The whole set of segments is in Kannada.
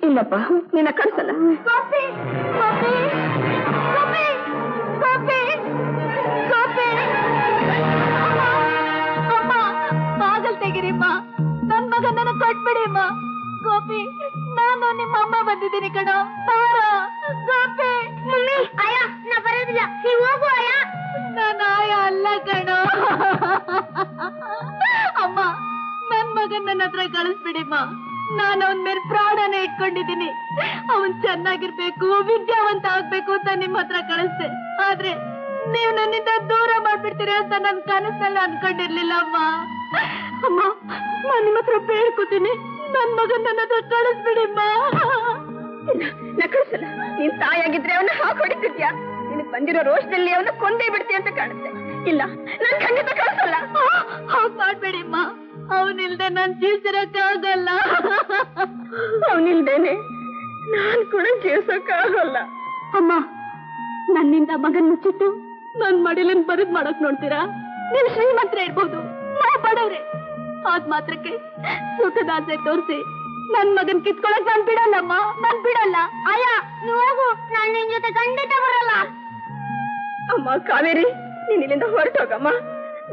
ಇಲ್ಲಪ್ಪ, ನಿನ್ನ ಕಳ್ಸಲ್ಲ. ಬಾಗಲ್ ತೆಗಿರಿಮ್ಮ, ನನ್ ಮಗನನ್ನ ಕೊಟ್ಬಿಡಿಮ್ಮ. ಗೋಪಿ, ನಾನು ನಿಮ್ಮ ಅಮ್ಮ ಬಂದಿದ್ದೀನಿ ಕಣ. ಗೋಪಿ, ಆಯ ನಾ ಬರೋದಿಲ್ಲ, ನೀವು ಹೋಗು ಆಯ. ನಾನು ಆಯ ಅಲ್ಲ ಕಣ. ಅಮ್ಮ, ನನ್ ಮಗನ್ ನನ್ನ ಹತ್ರ ಕಳಿಸ್ಬಿಡಿಮ್ಮ. ನಾನು ಅವನ್ ಮೇಲೆ ಪ್ರಾಣನ ಇಟ್ಕೊಂಡಿದ್ದೀನಿ. ಅವನ್ ಚೆನ್ನಾಗಿರ್ಬೇಕು, ವಿದ್ಯಾವಂತ ಆಗ್ಬೇಕು ಅಂತ ನಿಮ್ಮ ಹತ್ರ ಕಳಿಸ್ದೆ. ಆದ್ರೆ ನೀವು ನನ್ನಿಂದ ದೂರ ಮಾಡ್ಬಿಡ್ತೀರ ಅಂತ ನನ್ ಕನಸಲ್ಲಿ ಅನ್ಕೊಂಡಿರ್ಲಿಲ್ಲ ಅಮ್ಮ. ಅಮ್ಮ, ನಾನ್ ನಿಮ್ಮ ಹತ್ರ ಬೇಡ್ಕೋತೀನಿ, ನನ್ ಮಗನ್ ನನ್ನ ಹತ್ರ ಕಳಿಸ್ಬಿಡಿಮ್ಮ. ನಾ ಕಳ್ಸಲ್ಲ. ನೀನ್ ತಾಯಾಗಿದ್ರೆ ಅವನ್ನ ಹಾಕೊಡಿದ್ಯಾ? ನಿನಗ್ ಬಂದಿರೋ ರೋಷದಲ್ಲಿ ಅವನ್ನ ಕೊಂದೇ ಬಿಡ್ತೀಯ ಅಂತ ಕಾಣುತ್ತೆ. ಇಲ್ಲ, ನಾನ್ ಖಂಡಿತ ಕಳ್ಸಲ್ಲ. ಹಾಗ್ ಮಾಡ್ಬೇಡಿಮ್ಮ. ಅವನಿಲ್ದೆ ನಾನ್ ಜೀವಿಸಿರಕ್ಕಾಗಲ್ಲ. ಅವನಿಲ್ದೇನೆ ನಾನ್ ಕೂಡ ಜೀವಿಸಕ್ಕಾಗಲ್ಲ. ಅಮ್ಮ, ನನ್ನಿಂದ ಮಗನ್ ಮುಚ್ಚಿಟ್ಟು ನನ್ ಮಡಿಲನ್ ಬರದ್ ಮಾಡಕ್ ನೋಡ್ತೀರಾ? ನೀವು ಶ್ರೀಮಂತರ ಇರ್ಬೋದು, ನಾವು ಬಡವ್ರೆ. ಅದ್ ಮಾತ್ರಕ್ಕೆ ಸುಖದಾಸೆ ತೋರಿಸಿ ನನ್ ಮಗನ್ ಕಿತ್ಕೊಳಕ್ ನಾನ್ ಬಿಡಲ್ಲಮ್ಮ, ನಾನ್ ಬಿಡಲ್ಲ. ಆಯ ನೀವು ಹೋಗು, ನಾನು ನಿನ್ ಜೊತೆ ಖಂಡಿತ ಬರಲ್ಲ. ಅಮ್ಮ ಕಾವೇರಿ, ನೀನ್ ಇಲ್ಲಿಂದ ಹೊರಟೋಗಮ್ಮ.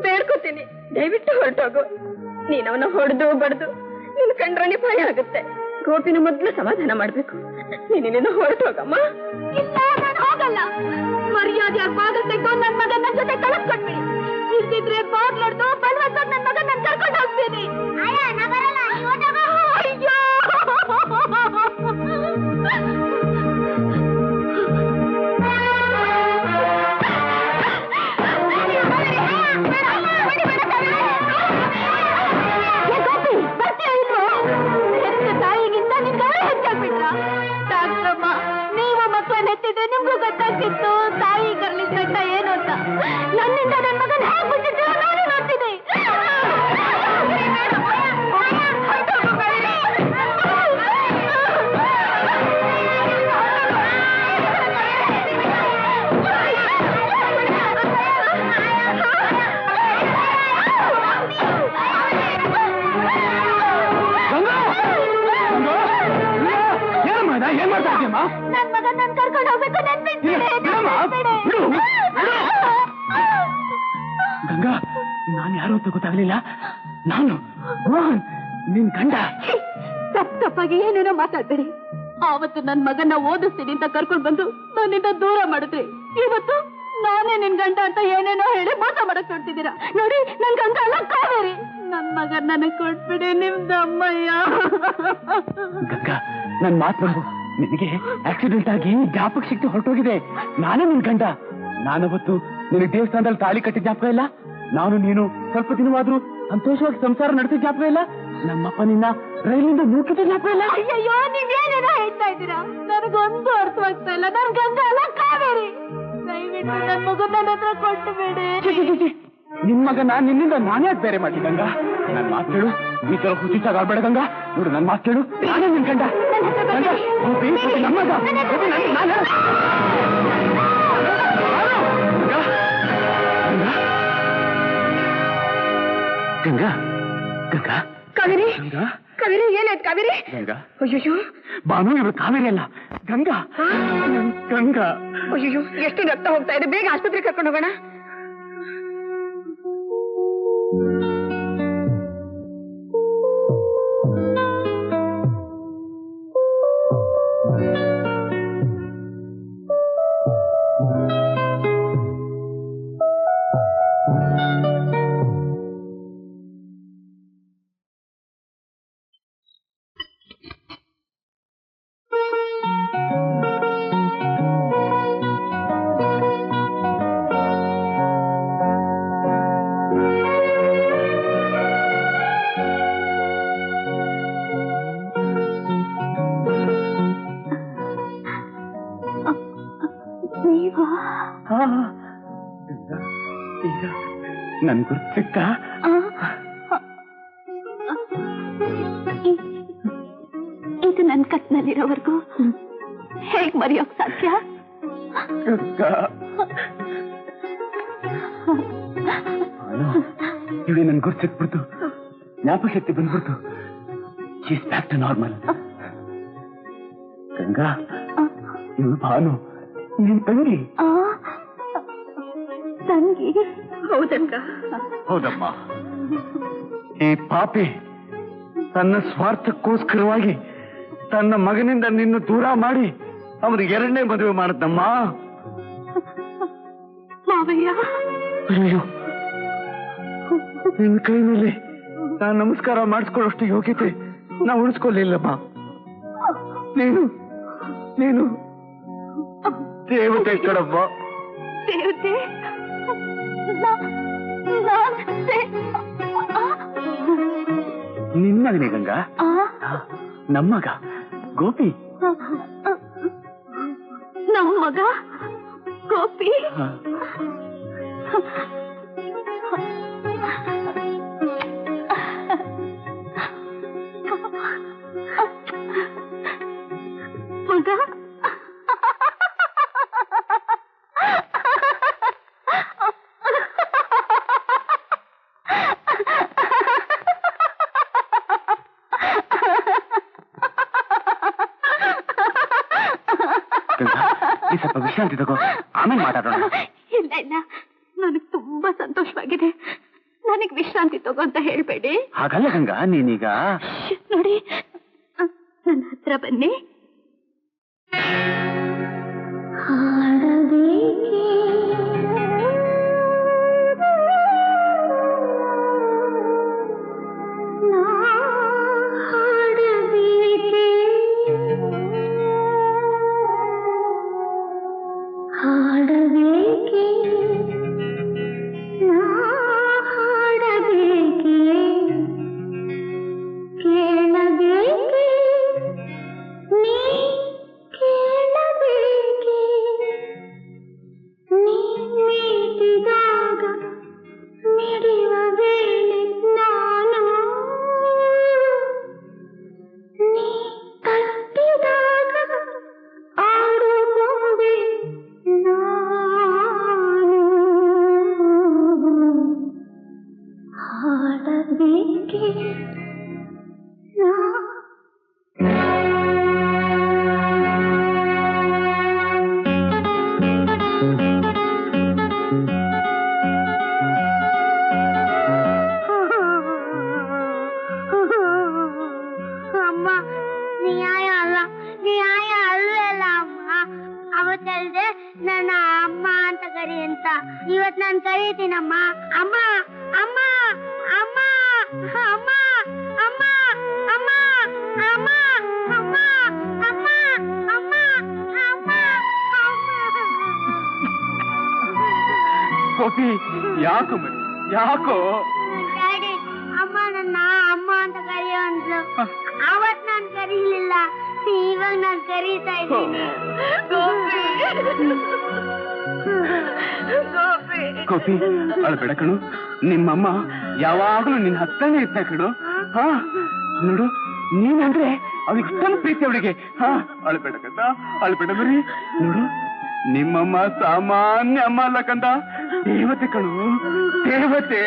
ಬೇಡ್ಕೋತೀನಿ, ದಯವಿಟ್ಟು ಹೊರಟೋಗು. ನೀನ್ ಅವನ ಹೊಡೆದು ಬಡ್ದು ನಿನ್ ಕಂಡ್ರೆ ಭಯ ಆಗುತ್ತೆ. ಗೋಪಿನ ಮೊದ್ಲು ಸಮಾಧಾನ ಮಾಡ್ಬೇಕು. ನೀನ್ ಇಲ್ಲಿಂದ ಹೊರಟೋಗಮ್ಮ. ಇಲ್ಲ, ನಾನು ಹೋಗಲ್ಲ. ಮರ್ಯಾದೆ ಬಾಗಲ್ ತೆಗೆದು ನನ್ ಮಗನ್ ನನ್ ಜೊತೆ ಕಳಿಸ್ಕೊಟ್ಬಿಡಿ. ಇಲ್ದಿದ್ರೆ ಬಾಗ್ಲೊಡ್ದು ಬಲವಂತ ನನ್ ಮಗನ್ ನನ್ ಕರ್ಕೊಂಡು ಹೋಗ್ತೀನಿ. ಆಯ ನಾ ಬರಲ್ಲ, ನೀವು ಹೊರಟೋಗು. ಅಯ್ಯೋ, ತಾಯಿಗಿಂತ ನಿನ್ ಗೌರವ ಹೆಚ್ಚಾಗ್ಬಿಟ್ರ? ಡಾಕ್ಟ್ರಮ್ಮ, ನೀವು ಮಕ್ಕಳನ್ನ ಎತ್ತಿದ್ರೆ ನಿಮ್ಗೂ ಗೊತ್ತಾಗ್ತಿತ್ತು ತಾಯಿ ಕರ್ಲಿ ಕಟ್ಟ ಏನು ಅಂತ. ನನ್ನಿಂದ ನನ್ ಮಗನ್ ಹೇಗ್ ಬಿಟ್ಟಿದ್ರು ನಾನು ನೋಡ್ತೀನಿ. ನನ್ ಮಗನ್ ನನ್ ಕರ್ಕೊಂಡು ಹೋಗ್ಬೇಕು. ನನ್ ಗಂಗಾ, ನಾನು ಯಾರು ಅಂತ ಗೊತ್ತಾಗ್ಲಿಲ್ಲ. ನಾನು ಮೋಹನ್, ನಿನ್ ಗಂಡ. ತಪ್ಪಾಗಿ ಏನೇನೋ ಮಾತಾಡ್ಬೇಡಿ. ಆವತ್ತು ನನ್ ಮಗನ್ನ ಓದಿಸ್ತೀನಿ ಅಂತ ಕರ್ಕೊಂಡ್ ಬಂದು ನನ್ನಿಂದ ದೂರ ಮಾಡಿದ್ರಿ. ಇವತ್ತು ನಾನೇ ನಿನ್ ಗಂಡ ಅಂತ ಏನೇನೋ ಹೇಳಿ ಮೋಸ ಮಾಡಕ್ ನೋಡ್ತಿದ್ದೀರಾ. ನೋಡಿ, ನನ್ ಗಂಡ ಅಲ್ಲ ಕಾವೇರಿ. ನನ್ ಮಗನ್ ನನಗ್ ಕೊಟ್ಬಿಡಿ, ನಿಮ್ದು ಅಮ್ಮಯ್ಯ. ಗಂಗಾ, ನನ್ ಮಾತು ನಂಬು. ನಿನಗೆ ಆಕ್ಸಿಡೆಂಟ್ ಆಗಿ ಜ್ಞಾಪಕ ಶಕ್ತಿ ಹೊರಟೋಗಿದೆ. ನಾನೇ ನಿನ್ ಗಂಡ. ನಾನವತ್ತು ನಿನಗೆ ದೇವಸ್ಥಾನದಲ್ಲಿ ತಾಳಿ ಕಟ್ಟಿದ ಜ್ಞಾಪಕ ಇಲ್ಲ? ನಾನು ನೀನು ಸ್ವಲ್ಪ ದಿನವಾದ್ರೂ ಸಂತೋಷವಾಗಿ ಸಂಸಾರ ನಡೆಸಿದ ಜ್ಞಾಪಕ ಇಲ್ಲ? ನಮ್ಮಪ್ಪ ನಿನ್ನ ರೈಲಿಂದ ನೂಕಿದ ಜ್ಞಾಪಕ ಇಲ್ಲ? ಅಯ್ಯಯ್ಯೋ, ನೀವೇನೇನೋ ಹೇಳ್ತಾ ಇದ್ದೀರಾ? ನನಗೊಂದು ಅರ್ಥವಾಗ್ತಾ ಇಲ್ಲ. ನನ್ ಗಂಗ ಅಲ್ಲ ಕಾವೇರಿ. ದಯವಿಟ್ಟು ನನ್ ಮಗು ನನ್ನ ಹತ್ರ ಕೊಟ್ಟು ಬಿಡಿ. ನಿನ್ ಮಗನ ನಿನ್ನಿಂದ ನಾನೇ ಅದು ಬೇರೆ ಮಾಡಿ. ಗಂಗಾ, ನನ್ ಮಾತು ಕೇಳು. ಈ ತರ ಹುಚ್ಚಾಗಬೇಡ ಗಂಗಾ. ನೋಡು, ನನ್ ಮಾತು ಕೇಳು. ನಾನೇ ನಿನ್ ಗಂಡ. ನಮ್ಮ ಗಂಗಾ, ಗಂಗಾ, ಕಾವೇರಿ, ಗಂಗಾ, ಕಾವೇರಿ, ಏನಾಯ್ತು ಕಾವೇರಿ? ಗಂಗಾ, ಅಯ್ಯೋ, ಬಾನು, ಇವರು ಕಾವೇರಿ ಅಲ್ಲ, ಗಂಗಾ. ಗಂಗಾ, ಅಯ್ಯೋ, ಎಷ್ಟು ರಕ್ತ ಹೋಗ್ತಾ ಇದೆ. ಬೇಗ ಆಸ್ಪತ್ರೆ ಕರ್ಕೊಂಡು ಹೋಗೋಣ. ಈಗ ನನ್ ಗುರ್ತು ಸಿಕ್ಕ? ಇದು ನನ್ ಕತ್ನಲ್ಲಿರೋವರೆಗೂ ಹೇಗ್ ಮರೆಯೋಕ್ ಸಾಧ್ಯ? ಇವಳಿ ನನ್ ಗುರ್ತು ಸಿಕ್ಬಿಡ್ತು, ಜ್ಞಾಪಕ ಶಕ್ತಿ ಬಂದ್ಬಿಡ್ತು. She's back to normal. Ganga, ಇವಳು ಭಾನು ನಿನ್ ತಂಗಿ. ತಂಗಿ? ಹೌದಕ್ಕ. ಹೌದಮ್ಮ. ಈ ಪಾಪಿ ತನ್ನ ಸ್ವಾರ್ಥಕ್ಕೋಸ್ಕರವಾಗಿ ತನ್ನ ಮಗನಿಂದ ನಿನ್ನ ದೂರ ಮಾಡಿ ಅವನಿಗೆ 2ನೇ ಮದುವೆ ಮಾಡದಮ್ಮ. ಮಾವಯ್ಯ, ಅಯ್ಯೋ, ನಿನ್ನ ಕೈ ಮೇಲೆ ನಾನು ನಮಸ್ಕಾರ ಮಾಡಿಸ್ಕೊಳ್ಳೋಷ್ಟು ಯೋಗ್ಯತೆ ನಾ ಉಳಿಸ್ಕೊಳ್ಳಿಲ್ಲಮ್ಮ. ನೀನು ನೀನು ದೇವತೆ ಕಡಮ್ಮ. ದೇವತೆ? ನಿನ್ ಮಗನೇ ಗಂಗಾ? ನಮ್ಮ ಮಗ ಗೋಪಿ. ನಮ್ಮ ಮಗ ಗೋಪಿ? ಮಗ? ಸ್ವಲ್ಪ ವಿಶ್ರಾಂತಿ ತಗೋ, ಆಮೇಲೆ ಮಾತಾಡೋಣ. ಇಲ್ಲ ಇಲ್ಲ, ನನಗ್ ತುಂಬಾ ಸಂತೋಷವಾಗಿದೆ. ನನಗ್ ವಿಶ್ರಾಂತಿ ತಗೋ ಅಂತ ಹೇಳ್ಬೇಡಿ. ಹಾಗಲ್ಲ ಗಂಗಾ, ನೀನೀಗ ನೋಡಿ, ನನ್ನ ಹತ್ರ ಬನ್ನಿ. ನನ್ನ ಅಮ್ಮ ಅಂತ ಕರಿ ಅಂತ ಇವತ್ ನಾನು ಕರೀತೀನಮ್ಮ. ಅಮ್ಮ ಅಮ್ಮ ಅಮ್ಮ ಅಮ್ಮ ಅಮ್ಮ ಅಮ್ಮ ಅಮ್ಮ ಅಮ್ಮ ಅಮ್ಮ ಅಮ್ಮ ಅಮ್ಮ. ಗೋಪಿ, ಯಾಕೋ ಮರಿ, ಯಾಕೋ? ಡ್ಯಾಡಿ, ಅಮ್ಮ ನನ್ನ ಅಮ್ಮ ಅಂತ ಕರಿಯೋ ಅಂದ್ಲು. ಅವತ್ ನಾನ್ ಕರೀಲಿಲ್ಲ, ಇವಾಗ ನಾನ್ ಕರೀತಾ ಇದ್ದೀನಿ. ಗೋಪಿ, ಅಳ್ಬೇಡ ಕಣು. ನಿಮ್ಮಮ್ಮ ಯಾವಾಗ್ಲೂ ನಿನ್ನ ಹತ್ತನೇ ಇರ್ತಾ ಕಣು. ಹಾ ನೋಡು, ನೀನಂದ್ರೆ ಅವಳಿಗೆ ಇಷ್ಟೊಂದು ಪ್ರೀತಿ ಅವಳಿಗೆ. ಹಾ, ಅಳ್ಬೇಡ ಕಂದ, ಅಳ್ಬೇಡ ಮರಿ. ನೋಡು, ನಿಮ್ಮಮ್ಮ ಸಾಮಾನ್ಯ ಅಮ್ಮ ಅಲ್ಲ ಕಂದ, ದೇವತೆ ಕಣು, ದೇವತೆ.